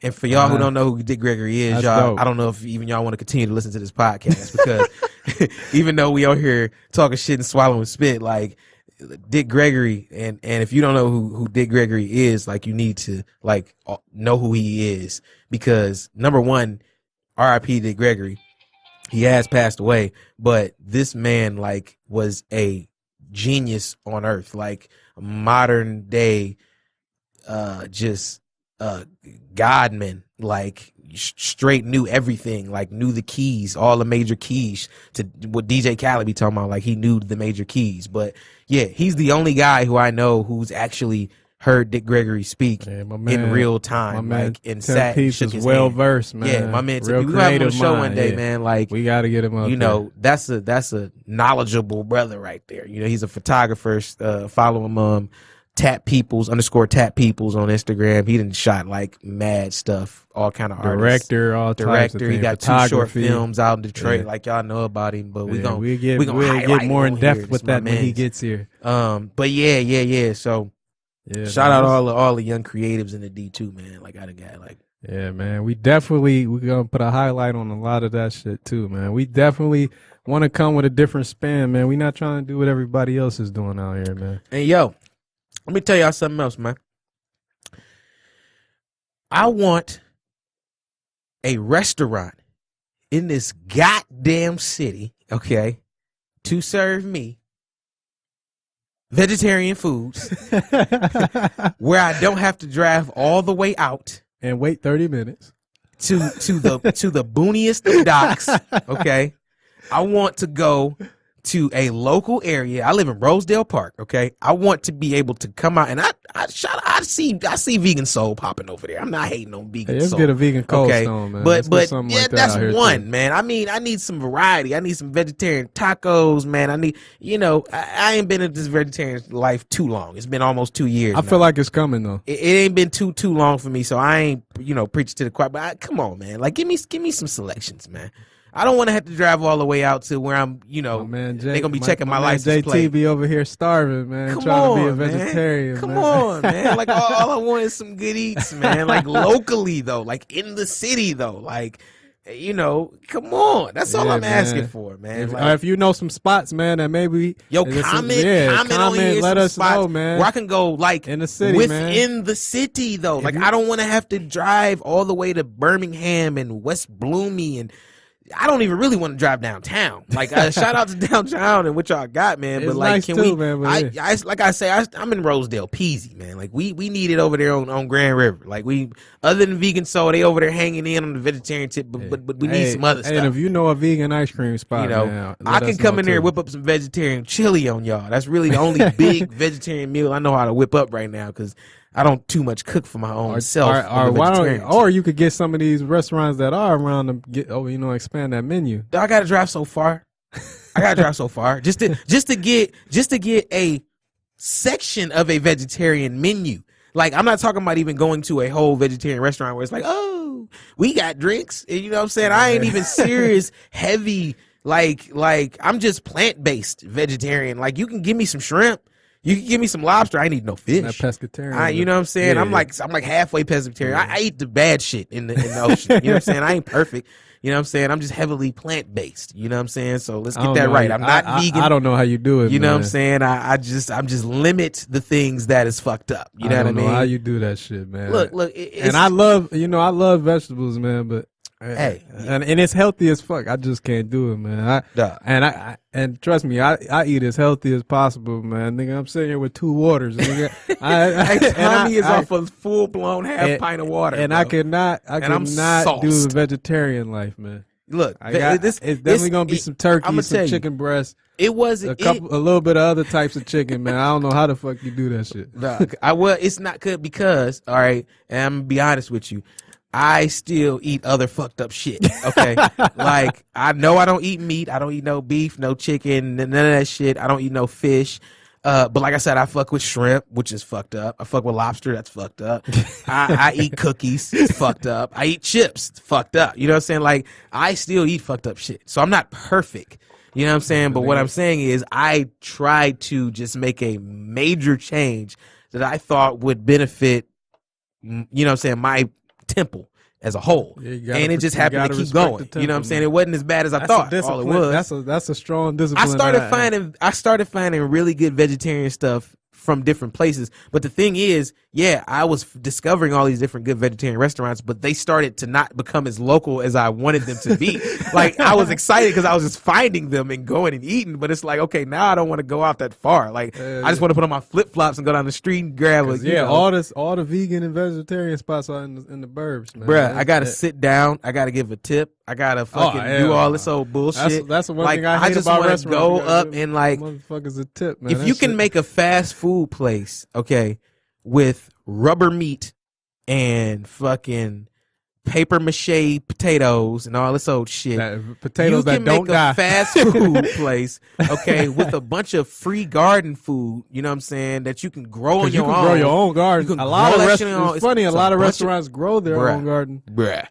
B: And for y'all who don't know who Dick Gregory is, y'all, I don't know if even y'all want to continue to listen to this podcast because even though we out here talking shit and swallowing spit, like Dick Gregory, and if you don't know who Dick Gregory is, like you need to like know who he is, because #1, R.I.P. Dick Gregory. He has passed away, but this man like was a genius on earth, like modern day, Godman, like straight knew everything, like knew the keys, all the major keys to what DJ Khaled be talking about. Like he knew the major keys, but yeah, he's the only guy who I know who's actually heard Dick Gregory speak in real time.
A: My
B: like
A: man, 10 Piece is well versed, man.
B: Yeah, my man. We gonna have him on the show one day, man. Like
A: we got to get him up.
B: You know, that's a knowledgeable brother right there. You know, he's a photographer. Follow him, Tap Peoples _Tap Peoples on Instagram. He done shot like mad stuff, all kind of
A: director, all types of things.
B: He got 2 short films out in Detroit, like y'all know about him. But we'll get
A: more in depth with that when he gets here.
B: But yeah. So. Yeah, shout out all the young creatives in the D2, man. Like I done got like.
A: Yeah, man. We're gonna put a highlight on a lot of that shit too, man. We definitely want to come with a different spin, man. We're not trying to do what everybody else is doing out here, man.
B: And yo, let me tell y'all something else, man. I want a restaurant in this goddamn city, okay, to serve me vegetarian foods where I don't have to drive all the way out
A: and wait 30 minutes
B: to the booniest of docks. Okay, I want to go to a local area. I live in Rosedale Park. Okay, I want to be able to come out and I see vegan soul popping over there. I'm not hating on vegan
A: let's
B: soul.
A: get a vegan cold stone, man.
B: But
A: something
B: yeah,
A: like that
B: that's
A: out here
B: one,
A: too.
B: man. I mean, I need some variety. I need some vegetarian tacos, man. I need, I ain't been in this vegetarian life too long. It's been almost 2 years.
A: I feel like it's coming though.
B: It ain't been too long for me, so I ain't preaching to the choir. But come on, man, like give me some selections, man. I don't want to have to drive all the way out to where I'm,
A: man,
B: they're gonna be checking my license
A: JT
B: plate.
A: be over here starving, man,
B: Come
A: trying
B: on,
A: to be a
B: man.
A: vegetarian.
B: Come
A: man.
B: on, man. Like all I want is some good eats, man. Like locally though, like in the city though, like. Come on. That's all I'm asking for, man.
A: If you know some spots, man, that maybe
B: comment on here,
A: let us
B: spots
A: know, man.
B: Where I can go like
A: in the city,
B: within the city though. Like I don't want to have to drive all the way to Birmingham and West Bloomy, and I don't even really want to drive downtown. Like shout out to downtown and what y'all got, man.
A: It's
B: but like,
A: nice
B: can
A: too,
B: we?
A: Man,
B: like I say, I'm in Rosedale, Peasy, man. Like we need it over there on Grand River. Like other than vegan soul, they over there hanging in on the vegetarian tip. But we need some other stuff.
A: And if you know a vegan ice cream spot, man,
B: I can come in there and whip up some vegetarian chili on y'all. That's really the only big vegetarian meal I know how to whip up right now because I don't too much cook for my own self.
A: Or you could get some of these restaurants that are around them. Expand that menu.
B: I gotta drive so far. just to get a section of a vegetarian menu. Like I'm not talking about even going to a whole vegetarian restaurant where it's like, oh, we got drinks. And you know what I'm saying? I ain't even serious heavy. Like I'm just plant-based vegetarian. Like you can give me some shrimp. You can give me some lobster. I ain't eat no fish.
A: That pescatarian.
B: You know what I'm saying? I'm like halfway pescatarian. Yeah. I eat the bad shit in the ocean. You know what I'm saying? I ain't perfect. You know what I'm saying? I'm just heavily plant based. You know what I'm saying? So let's get that right. I'm not vegan.
A: I don't know how you do it.
B: You know what I'm saying? I'm just limit the things that is fucked up. You know what I mean?
A: I don't know how you do that shit, man.
B: Look.
A: And I love vegetables, man, but.
B: Hey,
A: and it's healthy as fuck. I just can't do it, man. And trust me, I eat as healthy as possible, man. Nigga, I'm sitting here with 2 waters. Nigga.
B: Tommy is off a full blown half pint of water,
A: and
B: bro.
A: I could not do the vegetarian life, man.
B: Look,
A: it's definitely gonna be some turkey, some chicken breast.
B: It wasn't
A: a little bit of other types of chicken, man. I don't know how the fuck you do that shit.
B: It's not good because, all right, and I'm gonna be honest with you. I still eat other fucked up shit. Okay. Like I know I don't eat meat. I don't eat no beef, no chicken, none of that shit. I don't eat no fish. But like I said, I fuck with shrimp, which is fucked up. I fuck with lobster, that's fucked up. I eat cookies, it's fucked up. I eat chips, it's fucked up. You know what I'm saying? Like I still eat fucked up shit. So I'm not perfect. You know what I'm saying? But what I'm saying is I tried to just make a major change that I thought would benefit, you know what I'm saying, my temple as a whole, and it just happened to keep going. Temple, you know what I'm saying? It wasn't as bad as I thought. All it was.
A: That's a strong discipline.
B: I started finding really good vegetarian stuff from different places. But the thing is, I was discovering all these different good vegetarian restaurants, but they started to not become as local as I wanted them to be. Like I was excited because I was just finding them and going and eating, but it's like, okay, now I don't want to go out that far. Like I just want to put on my flip flops and go down the street and grab
A: all the vegan and vegetarian spots are in the burbs, man.
B: Bruh, I gotta sit down. I gotta give a tip. I gotta fucking do all this old bullshit.
A: That's the one thing I hate
B: just
A: about
B: restaurants. Go up and like,
A: motherfuckers a tip, man.
B: If you can make a fast food place, okay, with rubber meat and fucking paper mache potatoes and all this old shit,
A: potatoes that don't die.
B: You can make a fast food place, okay, with a bunch of free garden food. You know what I'm saying? That you can grow on your own.
A: You can grow your own garden. A lot of restaurants. It's funny. A lot of restaurants grow their own garden.
B: Bruh.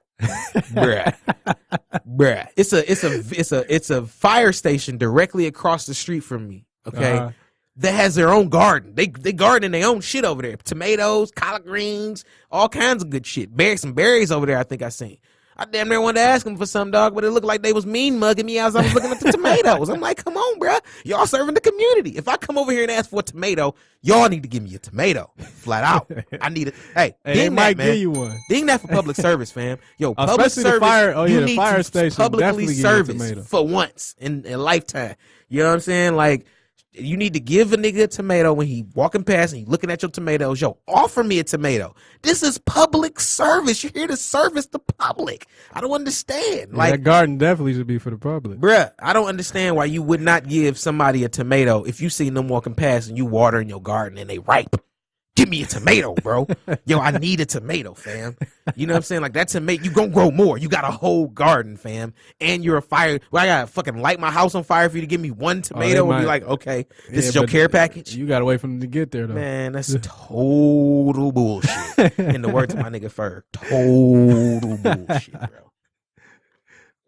B: It's a fire station directly across the street from me. Okay, that has their own garden. They garden their own shit over there. Tomatoes, collard greens, all kinds of good shit. Some berries over there. I think I seen. I damn near wanted to ask them for some, dog, but it looked like they was mean mugging me as I was looking at the tomatoes. I'm like, come on, bruh. Y'all serving the community. If I come over here and ask for a tomato, y'all need to give me a tomato. Flat out. I need it. Hey,
A: they might give you one.
B: Ding that for public service, fam. Yo, public
A: especially
B: service.
A: You need
B: fire
A: station
B: publicly service for once in a lifetime. You know what I'm saying? Like, You need to give a nigga a tomato when he walking past and he looking at your tomatoes. Yo, offer me a tomato. This is public service. You're here to service the public. I don't understand.
A: Yeah, that garden definitely should be for the public.
B: Bruh, I don't understand why you would not give somebody a tomato if you seen them walking past and you watering your garden and they ripe. Give me a tomato, bro. Yo, I need a tomato, fam. You know what I'm saying? Like that tomato, you gonna grow more. You got a whole garden, fam. And you're a fire. Well, I gotta fucking light my house on fire for you to give me one tomato and be like, okay, this is your care package.
A: You gotta wait for them to get there, though.
B: Man, that's total bullshit. In the words of my nigga Fur, total bullshit, bro.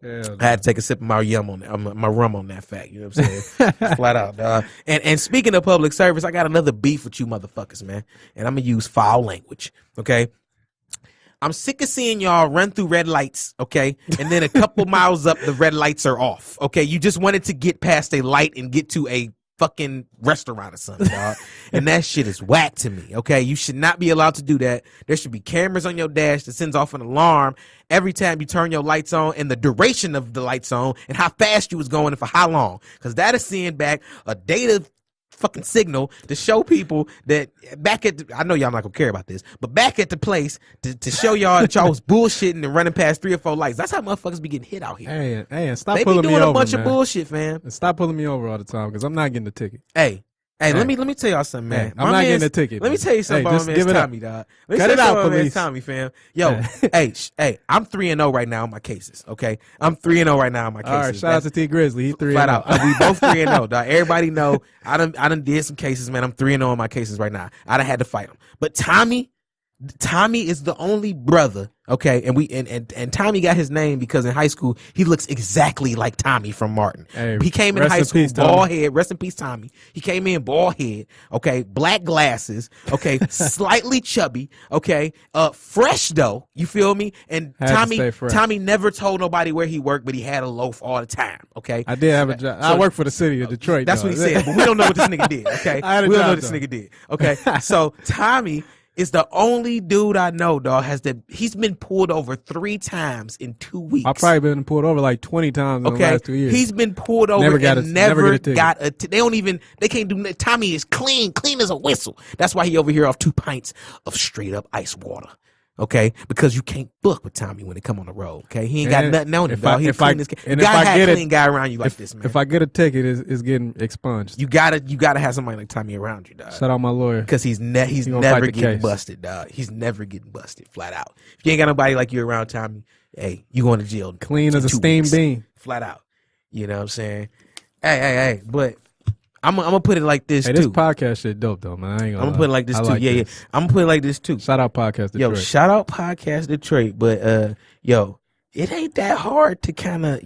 B: I had to take a sip of my rum on that fact. You know what I'm saying? Flat out, dog. And speaking of public service, I got another beef with you motherfuckers, man. And I'm gonna use foul language. Okay. I'm sick of seeing y'all run through red lights, okay? And then a couple miles up, the red lights are off. Okay. You just wanted to get past a light and get to a fucking restaurant or something, dog. And that shit is whack to me. Okay. You should not be allowed to do that. There should be cameras on your dash that sends off an alarm every time you turn your lights on and the duration of the lights on and how fast you was going and for how long. Because that is seeing back a data fucking signal to show people that back at I know y'all not gonna care about this, but back at the place to show y'all that y'all was bullshitting and running past 3 or 4 lights. That's how motherfuckers be getting hit out here.
A: Hey, and stop
B: they
A: pulling
B: be
A: me
B: doing
A: over,
B: a bunch
A: man.
B: of bullshit, fam.
A: And stop pulling me over all the time because I'm not getting the ticket.
B: Hey, let me tell y'all something, man.
A: I'm not getting a ticket.
B: Let me tell you something about my man Tommy, dog.
A: Cut it out, police.
B: Tommy, fam. Yo, hey, I'm 3-0 right now on my cases. Okay, I'm 3-0 right now on my cases.
A: All right, shout out to T Grizzly. He 3-0.
B: Flat out. We both 3-0, dog. Everybody know I done did some cases, man. I'm 3-0 on my cases right now. I done had to fight him, but Tommy is the only brother, okay, and Tommy got his name because in high school he looks exactly like Tommy from Martin.
A: Hey,
B: he came in high school bald head, rest in peace Tommy. He came in bald head, okay, black glasses, slightly chubby, fresh though, you feel me? And Tommy never told nobody where he worked, but he had a loaf all the time, okay?
A: I did have a job. I worked for the city of Detroit.
B: That's what he said, but we don't know what this nigga did, okay? We don't know what this nigga did, okay? So Tommy is the only dude I know, dog, he's been pulled over 3 times in 2 weeks.
A: I've probably been pulled over like 20 times in the last 2 years.
B: He's been pulled over never got a they can't do Tommy is clean as a whistle. That's why he over here off 2 pints of straight up ice water. Okay, because you can't book with Tommy when they come on the road. Okay, he ain't got nothing on him, dog. You gotta have a clean guy around you like this, man.
A: If I get a ticket, it's getting expunged.
B: You gotta have somebody like Tommy around you, dog.
A: Shout out my lawyer,
B: because he's never getting busted, dog. He's never getting busted, flat out. If you ain't got nobody like you around Tommy, hey, you going to jail?
A: Clean as a steam bean,
B: flat out. You know what I'm saying? Hey, but. I'm gonna put it like this too.
A: This podcast shit dope though, man. I'm
B: gonna put it like this too. Yeah. I'm gonna put it like this too.
A: Shout out Podcast Detroit.
B: Yo, shout out Podcast Detroit. But yo, it ain't that hard to kind of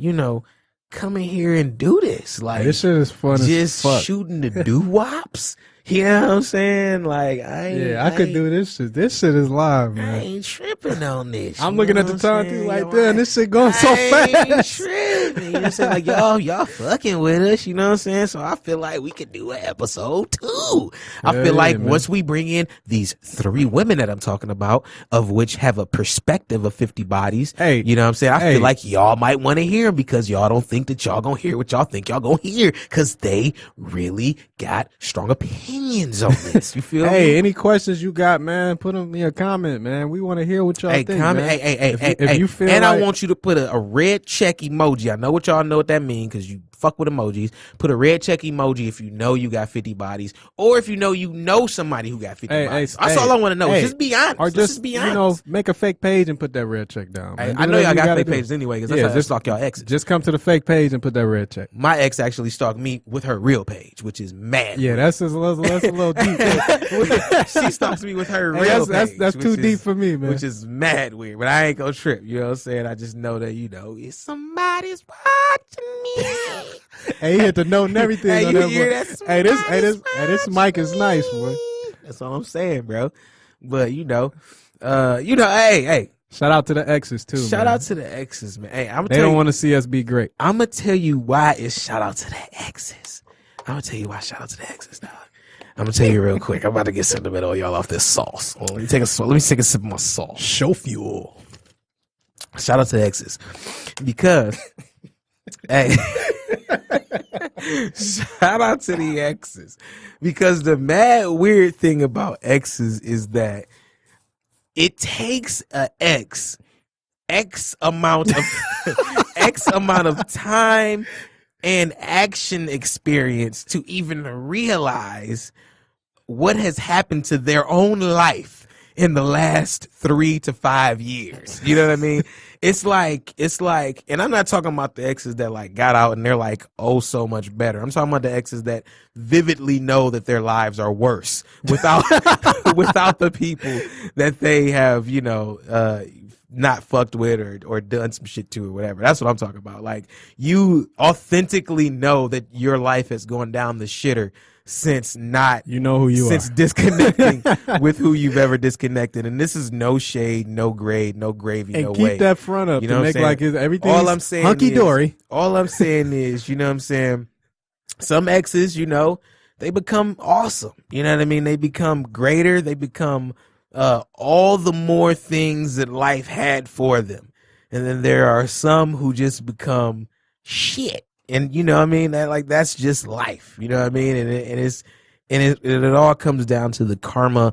B: come in here and do this. Like
A: this shit is fun.
B: Just
A: as fuck.
B: Shooting the doo-wops. You know what I'm saying? Like
A: I could do this shit. This shit is live, man.
B: I ain't tripping on this.
A: I'm looking at the time too, like, damn, this shit going so fast.
B: I ain't tripping. You know what I'm saying? Like, y'all fucking with us. You know what I'm saying? So I feel like we could do an episode 2. I feel like once we bring in these 3 women that I'm talking about, of which have a perspective of 50 bodies.
A: Hey,
B: you know what I'm saying? I feel like y'all might want to hear them because y'all don't think that y'all gonna hear what y'all think y'all gonna hear because they really got strong opinions on this. You feel me?
A: Any questions you got, man, put them in a comment, man. We want to hear what y'all think,
B: comment,
A: man.
B: If you feel and I want you to put a red check emoji. I know what y'all know what that means because you fuck with emojis. Put a red check emoji if you know you got 50 bodies or if you know somebody who got 50 bodies. That's all I want to know. Just be honest.
A: Or just be honest. Make a fake page and put that red check down.
B: I know y'all got fake pages anyway because that's how I stalk y'all exes.
A: Just come to the fake page and put that red check.
B: My ex actually stalked me with her real page, which is mad.
A: Yeah, that's a little deep.
B: She stalks me with her real page.
A: That's too deep for me, man.
B: Which is mad weird, but I ain't gonna trip. You know what I'm saying? I just know that if somebody's watching me.
A: Hey, he hit the note and everything.
B: Hey,
A: on
B: you
A: that
B: hear
A: boy.
B: that?
A: This mic is nice, boy.
B: That's all I'm saying, bro. But hey.
A: Shout out to the exes too.
B: Shout out to the exes, man. Hey,
A: they don't want to see us be great.
B: I'm gonna tell you why it's shout out to the exes. I'm gonna tell you why shout out to the exes, dog. I'm gonna tell you real quick. I'm about to get sentimental, y'all, off this sauce. Let me take a sip of my sauce.
A: Show fuel.
B: Shout out to the exes because, hey, Shout out to the exes, because the mad weird thing about exes is that it takes a X amount of X amount of time and action experience to even realize what has happened to their own life in the last 3 to 5 years. You know what I mean? It's like, and I'm not talking about the exes that like got out and they're like, oh, so much better. I'm talking about the exes that vividly know that their lives are worse without, without the people that they have, not fucked with or done some shit to or whatever. That's what I'm talking about. Like, you authentically know that your life has gone down the shitter since not,
A: you know who you
B: since
A: are.
B: disconnecting with who you've ever disconnected. And this is no shade, no grade, no gravy,
A: And
B: no
A: keep
B: way.
A: that front up
B: You
A: to
B: know what I'm
A: make
B: saying?
A: like everything
B: All I'm saying
A: hunky dory.
B: all I'm saying is, you know what I'm saying? Some exes, they become awesome. You know what I mean? They become greater. They become all the more things that life had for them. And then there are some who just become shit. And you know what I mean? That's just life. You know what I mean? And it all comes down to the karma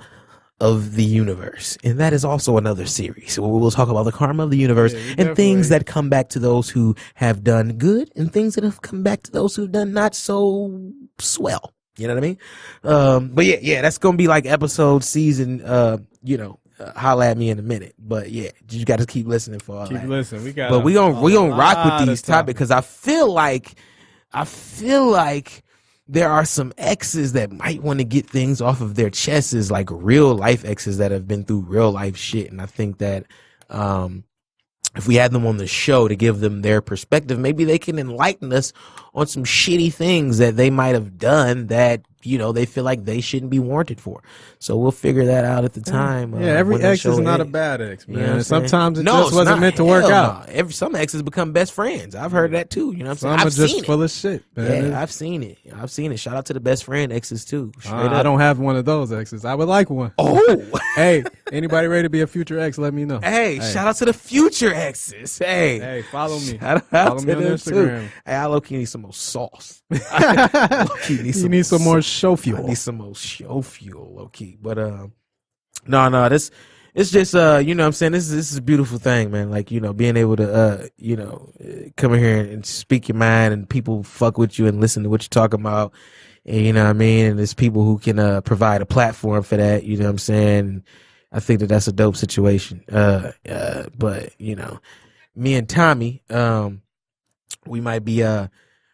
B: of the universe. And that is also another series. So we'll talk about the karma of the universe and things that come back to those who have done good and things that have come back to those who've done not so swell. You know what I mean? But yeah, that's gonna be like episode season. Holla at me in a minute. But yeah, you got to keep listening for all that.
A: Keep listening. We got.
B: But we gonna rock with these topics because I feel like there are some exes that might want to get things off of their chests, like real life exes that have been through real life shit. And I think that if we had them on the show to give them their perspective, maybe they can enlighten us on some shitty things that they might have done that, they feel like they shouldn't be warranted for. So we'll figure that out at the time.
A: Yeah, every ex is not a bad ex, man.
B: You know
A: Sometimes it just wasn't meant to work out.
B: Some exes become best friends. I've heard that too. You know what I'm saying?
A: Some are just full of shit, man.
B: Yeah, I've seen it. Shout out to the best friend exes too.
A: I don't have one of those exes. I would like one.
B: Oh,
A: hey, anybody ready to be a future ex? Let me know.
B: Hey, shout out to the future exes. Hey,
A: follow me.
B: Follow
A: me on Instagram.
B: Too. Hey, I low-key need some more sauce.
A: You need some more show fuel.
B: I need some more show fuel, low-key. But no, this it's just you know what I'm saying, this is a beautiful thing, man. Like, being able to come in here and speak your mind, and people fuck with you and listen to what you're talking about. And you know what I mean? And there's people who can provide a platform for that, you know what I'm saying? I think that that's a dope situation. But me and Tommy, we might be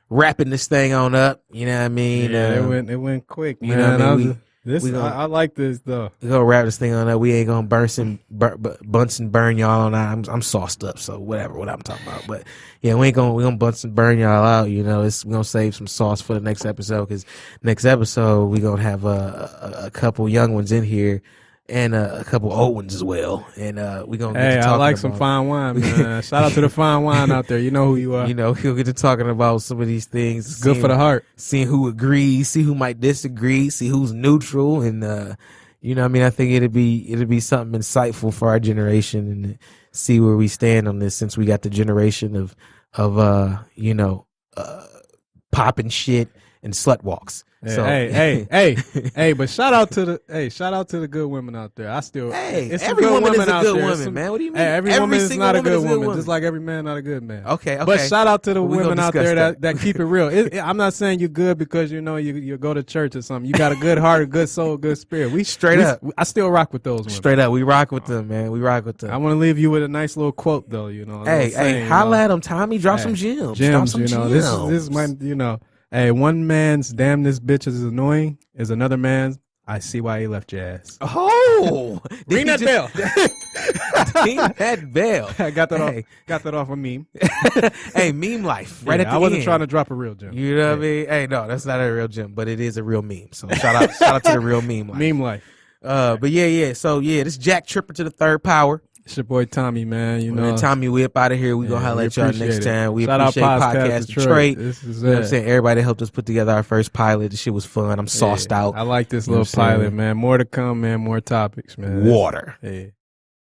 B: wrapping this thing on up, you know what I mean?
A: Yeah, it went quick, man.
B: You know what I mean?
A: I like this though.
B: We're gonna wrap this thing on up. We ain't gonna bunch and burn y'all on. I'm sauced up, so whatever what I'm talking about. But yeah, we're gonna bunch and burn y'all out. We're gonna save some sauce for the next episode, because next episode we're gonna have a couple young ones in here and a couple old ones as well. And we're gonna get to
A: I like some fine wine, man. Shout out to the fine wine out there. You know who you are.
B: We'll get to talking about some of these things.
A: It's good for the heart.
B: Seeing who agrees, see who might disagree, see who's neutral, and I think it'd be something insightful for our generation, and see where we stand on this, since we got the generation of popping shit and slut walks.
A: Hey, but shout out to the good women out there.
B: Every woman is a good woman, man. What do you mean?
A: Hey, every woman is not a good woman, just like every man not a good man.
B: Okay.
A: But shout out to the women out there that keep it real. I'm not saying you're good because you go to church or something. You got a good heart, a good soul, a good spirit. I still rock with those women.
B: Straight up, we rock with them, man. We rock with them.
A: I want to leave you with a nice little quote though.
B: Hey, holla at them, Tommy. Drop some gems.
A: Gems. This is my. Hey, one man's damn this bitch is annoying is another man's I see why he left your ass.
B: Oh,
A: ring that bell.
B: Ring that bell.
A: I got that off a meme.
B: Hey, meme life. Right at the
A: I wasn't
B: end.
A: trying to drop a real gem.
B: You know what I mean? Hey, no, that's not a real gem, but it is a real meme. So shout out to the real meme life.
A: Meme life.
B: But yeah. So yeah, this Jack Tripper to the third power.
A: It's your boy Tommy, man.
B: Tommy, we up out of here. We gonna holler at y'all next time. We
A: Shout
B: appreciate
A: out
B: Podcast Detroit. You know what I'm saying? Everybody that helped us put together our first pilot. The shit was fun. I'm sauced out.
A: I like this little pilot, man. More to come, man. More topics, man.
B: Water.
A: Yeah.